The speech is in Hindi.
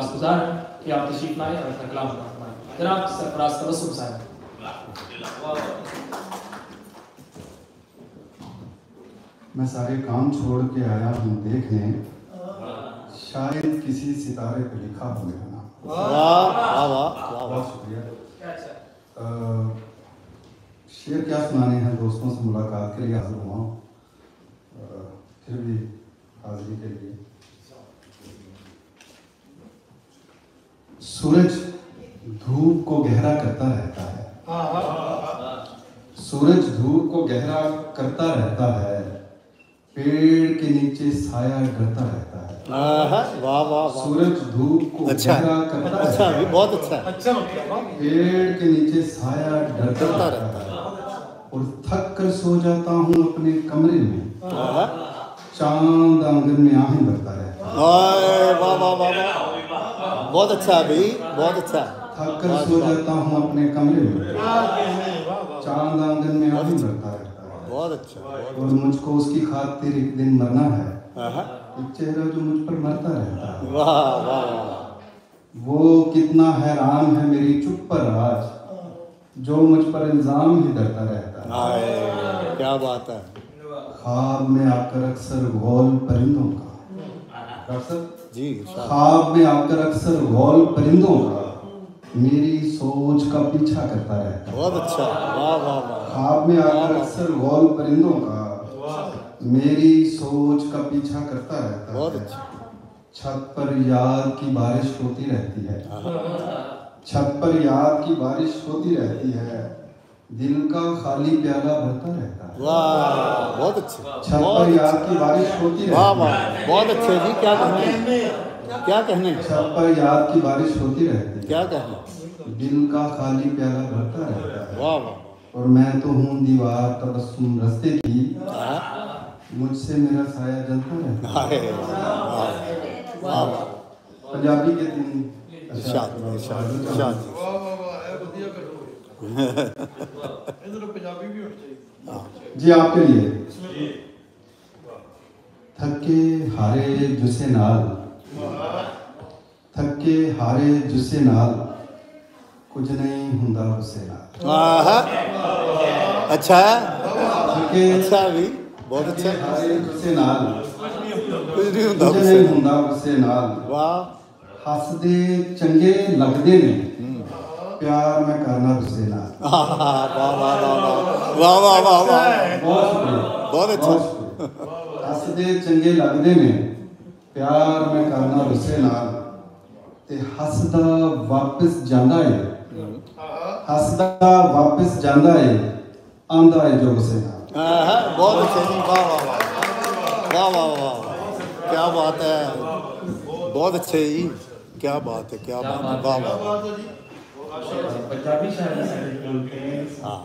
शुक्रगुजार हैं कि आप तशरीफ लाए और अपना कलाम फरमाएं। जनाब सरफराज तबस्सुम साहब। मैं सारे काम छोड़ के आया हूँ देखने, शायद किसी सितारे पे लिखा हो मेरा नाम। वाह वाह वाह, बहुत शुक्रिया। शेर क्या सुनाने हैं, दोस्तों से मुलाकात के लिए हाजिर हुआ हूँ, फिर भी हाजिरी के लिए। सूरज धूप को गहरा करता रहता है, सूरज धूप को गहरा करता रहता है, पेड़ के नीचे साया डरता रहता है। वाह वाह, सूरज धूप को गहरा करता अच्छा, है, बहुत अच्छा, पेड़ के नीचे साया डरता रहता है, और थक कर सो जाता हूँ अपने कमरे में, चांद आंगन में आहें भरता रहता है। वाह वाह वाह, बहुत अच्छा भाई, बहुत अच्छा। थक कर सो जाता हूँ अपने कमरे में, चांद आंगन में आहें भरता रहता है। बहुत अच्छा। और मुझको उसकी खातिर एक दिन मरना है, एक चेहरा जो मुझ पर मरता रहता है। वाह वाह, वो कितना हैरान है मेरी चुप पर आज, जो मुझ पर इल्जाम ही डरता रहता है। क्या बात है। ख्वाब में आकर अक्सर गौल परिंदों का, अक्सर जी, ख्वाब में आकर अक्सर गौल परिंदों का मेरी सोच का पीछा करता रहता है। बहुत अच्छा, वाह वाह वाह। ख्वाब में आकर अक्सर गौल परिंदों का मेरी सोच का पीछा करता रहता है। बहुत अच्छा। छत पर याद की बारिश होती रहती है, छत पर याद की बारिश होती रहती है, दिल का खाली प्याला भरता रहता है। वाह, बहुत अच्छा। छत पर याद की बारिश होती रहती है। वाह वाह, बहुत अच्छे जी, क्या कहने, क्या कहने। छत पर याद की बारिश होती रहती है, क्या कहने, दिल का खाली प्याला भरता रहता है। वाह वाह। और मैं तो हूँ दीवार तबस्सुम रस्ते की, मुझसे मेरा साया जलता रहता है। वाह वाह, पंजाबी के तीन जी आपके लिए। थके हारे जुसे नाल, थके हारे जुसे नाल, कुछ नहीं हुंदा उसे नाल। अच्छा, थके अच्छा भी, बहुत अच्छा। हारे जुसे नाल, कुछ नहीं कुछ नहीं हुंदा उसे नाल। वाह, हसदे चंगे लगदे ने, प्यार मैं करना उसे नाल। वाह वाह वाह वाह वाह वाह वाह, बहुत शुक्रिया, बहुत अच्छा। हसदे चंगे लगदे ने, प्यार मैं करना उसे नाल, ते हसदा वापस जांदा है, हसदा वापस जांदा है, आंदा है जो उसे नाल। बहुत अच्छा जी, वाह वाह वाह वाह वाह वाह, क्या बात है, बहुत अच्छे जी, क्या बात है, क्या बात है, वाह वाह। पंजाबी शायरी से बोलते हैं। हाँ